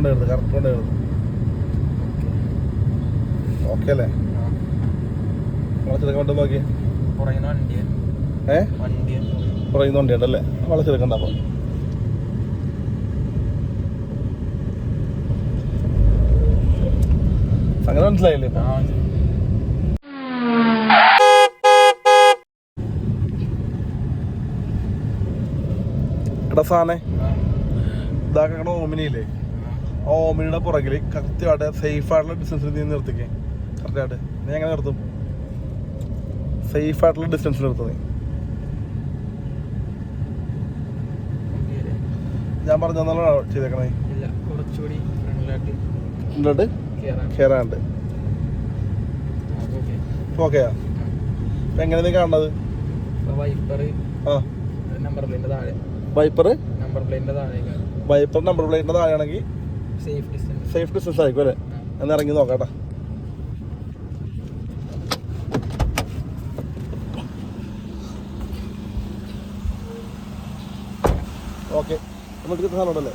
Correct കൊണ്ടായിരുന്നു. Okay അല്ലേ? വളച്ചെടുക്കാൻ നോക്കിയേ. പുറയുന്ന വണ്ടിയുണ്ടല്ലേ? വളച്ചെടുക്കണ്ട. അപ്പോൾ അങ്ങനെ മനസ്സിലായില്ലേ? എടാ സാധനെ, ഇതാക്കണ ഓമിനിയില്ലേ? ആ ഓമിനിയുടെ പുറകിൽ കറക്റ്റായിട്ട് സേഫായിട്ടുള്ള ഡിസ്റ്റൻസിൽ നീ നിർത്തിക്കേ. കറക്റ്റായിട്ട് നീ എങ്ങനെ നിർത്തും? സേഫായിട്ടുള്ള ഡിസ്റ്റൻസിൽ നിർത്തുന്നേ. ഞാൻ പറഞ്ഞാണോ ചെയ്തേക്കണേ? ഫ്രണ്ടിലോട്ട് കയറാണ്ട്. ഓക്കെയാ? ഇപ്പം എങ്ങനെ നീ കാണുന്നത്? വൈപ്പർ നമ്പർ പ്ലേറ്റിന്റെ താഴെയാണെങ്കിൽ സേഫ് ഡിസ്റ്റൻസ് ആയിരിക്കും അല്ലേ? എന്ന് ഇറങ്ങി നോക്കാട്ടാ. ഓക്കെ, നമുക്ക് കിട്ടുന്ന സാധനമുണ്ടല്ലേ?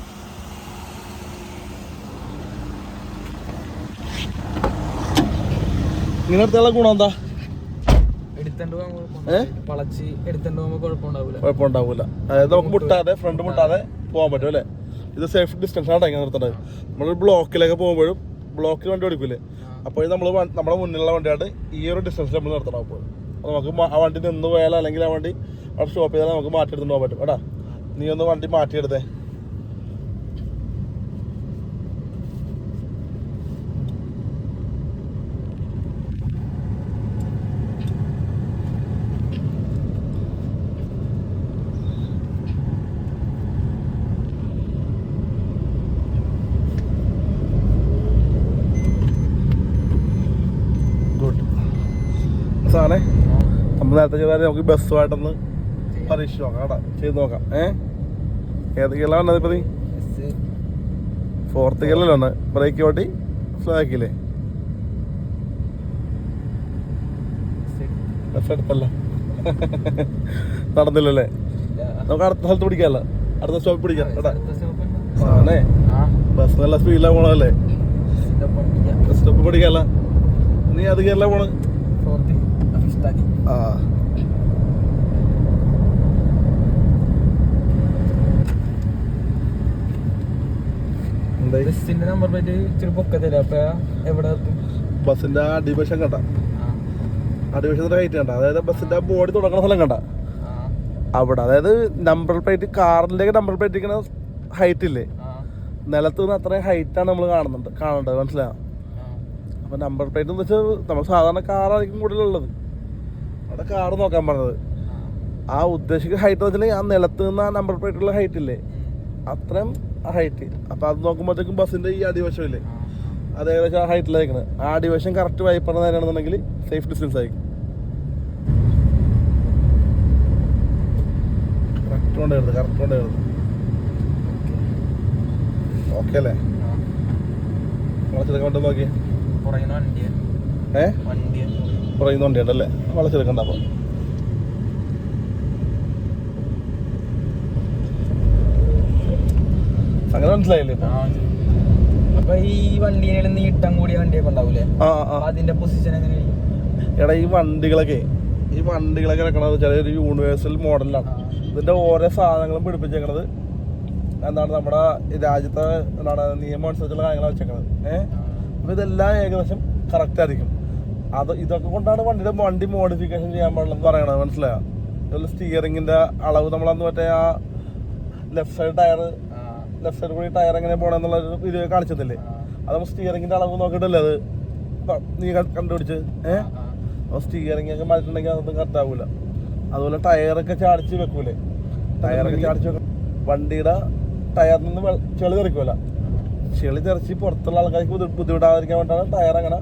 ഇങ്ങനെ എടുത്തുള്ള ഗുണം എന്താ? കുഴപ്പമുണ്ടാവൂല. അതായത് നമുക്ക് മുട്ടാതെ, ഫ്രണ്ട് മുട്ടാതെ പോകാൻ പറ്റും അല്ലേ? ഇത് സേഫ് ഡിസ്റ്റൻസ് ആണ് ഇങ്ങനെ നിർത്തേണ്ടത്. നമ്മളൊരു ബ്ലോക്കിലൊക്കെ പോകുമ്പോഴും ബ്ലോക്കിൽ വണ്ടി ഓടിക്കില്ലേ, അപ്പോൾ നമ്മൾ നമ്മുടെ മുന്നിലുള്ള വണ്ടിയായിട്ട് ഈ ഒരു ഡിസ്റ്റൻസിൽ നമ്മൾ നിർത്തണം. അപ്പോൾ നമുക്ക് ആ വണ്ടി നിന്ന് പോയാലോ അല്ലെങ്കിൽ ആ വണ്ടി അവിടെ സ്റ്റോപ്പ് ചെയ്താൽ നമുക്ക് മാറ്റിയെടുത്ത് പോകാൻ പറ്റും. എടാ നീ ഒന്ന് വണ്ടി മാറ്റിയെടുത്തേ. സാധനെ നമ്മൾ നേരത്തെ ചെയ്താൽ നമുക്ക് ബസ്സുമായിട്ടൊന്ന് പരീക്ഷിച്ച് നോക്കാം കേട്ടോ, ചെയ്ത് നോക്കാം. ഏത് ഗിയറിലാണ് വന്നത്? ഇപ്പം നീ 4th ഗിയറിലാണ്. ബ്രേക്ക് ഓട്ടി സ്ലോ ആക്കിയില്ലേ? ബസ് എടുത്തല്ല, നടന്നില്ലല്ലേ? നമുക്ക് അടുത്ത സ്ഥലത്ത് പിടിക്കാമല്ലോ, അടുത്ത സ്റ്റോപ്പിൽ പിടിക്കാം കേട്ടാ. ആണേ, ബസ് നല്ല സ്പീഡിലാണ് പോണതല്ലേ? സ്റ്റോപ്പ് പിടിക്കാമല്ല. നീ അത് ഗിയറിലാണ് പോണ്? ആ ബസിന്റെ അടിവശം കണ്ട, അടിവശത്തിന്റെ ഹൈറ്റ് കണ്ട, അതായത് ബസിന്റെ ബോഡി തുടങ്ങുന്ന സ്ഥലം കണ്ട അവിടെ, അതായത് നമ്പർ പ്ലേറ്റ്, കാറിന്റെ നമ്പർ പ്ലേറ്റ് ഇരിക്കുന്ന ഹൈറ്റ് ഇല്ലേ, നിലത്ത് നിന്ന് അത്രയും ഹൈറ്റാണ് നമ്മൾ കാണേണ്ടത്. മനസ്സിലാവും? അപ്പൊ നമ്പർ പ്ലേറ്റ് എന്ന് വെച്ചാൽ നമ്മൾ സാധാരണ കാറായിരിക്കും കൂടുതലുള്ളത്. അവിടെ കാറ് നോക്കാൻ പറഞ്ഞത് ആ ഉദ്ദേശിക്കുന്ന ഹൈറ്റ് എന്ന് വെച്ചാൽ ആ നിലത്ത് നിന്ന് ആ നമ്പർ പ്ലേറ്റുള്ള ഹൈറ്റ് ഇല്ലേ, അത്രയും ഹൈറ്റ്. അപ്പൊ അത് നോക്കുമ്പോഴത്തേക്കും ബസ്സിന്റെ ഈ അടിവശം ഇല്ലേ, അത് ഏകദേശം ആ ഹൈറ്റിലായിരിക്കണം. ആ അടിവശം കറക്റ്റ് വൈപ്പറിന് നേരാണെന്നുണ്ടെങ്കിൽ സേഫ് ഡിസ്റ്റൻസ് ആയിരിക്കും. കറക്റ്റ് കൊണ്ടായിരുന്നു. ഓക്കെ അല്ലേ? വളച്ചെടുക്കാൻ നോക്കിയേ. പുറയുന്ന വണ്ടിയുണ്ടല്ലേ? വളച്ചെടുക്കണ്ട. അപ്പോൾ അങ്ങനെ മനസ്സിലായില്ലേ? അപ്പൊ ഈ വണ്ടിയിൽ നീട്ടം കൂടിയ വണ്ടിയൊക്കെ ഉണ്ടാവൂലേ, അതിന്റെ പൊസിഷൻ എങ്ങനെയാണ്? എടാ ഈ വണ്ടികളൊക്കെ ഇറക്കണത് വെച്ചാൽ ഒരു യൂണിവേഴ്സൽ മോഡലിലാണ്. ഇതിന്റെ ഓരോ സാധനങ്ങളും പിടിപ്പിച്ചേക്കണത് എന്താണ് നമ്മുടെ രാജ്യത്തെ എന്താണ് നിയമം അനുസരിച്ചുള്ള കാര്യങ്ങളാണ് വെച്ചേക്കണത്. അപ്പൊ ഇതെല്ലാം ഏകദേശം കറക്റ്റ് ആയിരിക്കും. ഇതൊക്കെ കൊണ്ടാണ് വണ്ടി മോഡിഫിക്കേഷൻ ചെയ്യാൻ പാടില്ലെന്ന് പറയണത്. മനസ്സിലായോ? അതുപോലെ സ്റ്റിയറിങ്ങിന്റെ അളവ് നമ്മളന്ന് മറ്റേ ആ ലെഫ്റ്റ് സൈഡ് കൂടി ടയർ എങ്ങനെ പോകണമെന്നുള്ള ഇത് കാണിച്ചതില്ലേ, അത് നമ്മൾ സ്റ്റിയറിങ്ങിന്റെ അളവ് നോക്കിയിട്ടല്ലേ അത് നീ കണ്ടുപിടിച്ച്. അപ്പോൾ സ്റ്റിയറിംഗ് ഒക്കെ മാറ്റിട്ടുണ്ടെങ്കിൽ അതൊന്നും കറക്റ്റ് ആവൂല. അതുപോലെ ടയറൊക്കെ ചാടിച്ച് വെക്കൂലേ, ടയറൊക്കെ ചാടിച്ച് വെക്കും. വണ്ടിയുടെ ടയറിൽ നിന്ന് ചെളി തെറിക്കൂല. ചെളി തെറിച്ച് പുറത്തുള്ള ആൾക്കാർക്ക് ബുദ്ധിമുട്ടാതിരിക്കാൻ വേണ്ടിയിട്ടാണ് ടയർ അങ്ങനെ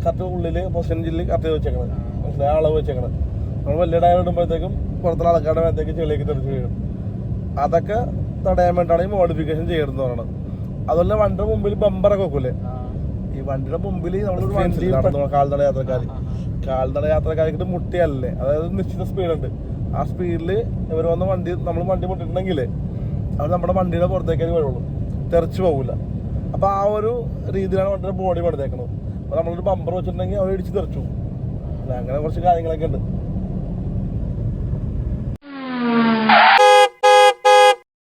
കറക്റ്റ് ഉള്ളിൽ പൊസിഷനിൽ കറക്റ്റ് വെച്ചേക്കണത്. മനസ്സിലായ അളവ് വെച്ചേക്കണത്. നമ്മൾ വലിയ ടയർ ഇടുമ്പോഴത്തേക്കും പുറത്തുള്ള ആൾക്കാരുടെ മേത്തേക്ക് ചെളിയൊക്കെ തെറിച്ച് വീഴും. അതൊക്കെ തടയാൻ വേണ്ടിയിട്ടാണ് ഈ മോഡിഫിക്കേഷൻ ചെയ്യണമെന്ന് പറയുന്നത്. അതുപോലെ വണ്ടിയുടെ മുമ്പിൽ ബമ്പറൊക്കെ വെക്കൂലേ, ഈ വണ്ടിയുടെ മുമ്പിൽ നമ്മൾ കാൽനട യാത്രക്കാർക്ക് മുട്ടിയല്ലേ, അതായത് നിശ്ചിത സ്പീഡുണ്ട്. ആ സ്പീഡിൽ ഇവർ വന്ന് നമ്മൾ വണ്ടി മുട്ടിട്ടുണ്ടെങ്കിൽ അവർ നമ്മുടെ വണ്ടിയുടെ പുറത്തേക്ക് വരുള്ളൂ, തെറിച്ച് പോകില്ല. അപ്പോൾ ആ ഒരു രീതിയിലാണ് വണ്ടിയുടെ ബോഡി പണിതേക്കുന്നത്. അപ്പോൾ നമ്മളൊരു ബമ്പർ വെച്ചിട്ടുണ്ടെങ്കിൽ അവർ ഇടിച്ച് തെറിച്ചു. അങ്ങനെ കുറച്ച് കാര്യങ്ങളൊക്കെ ഉണ്ട്.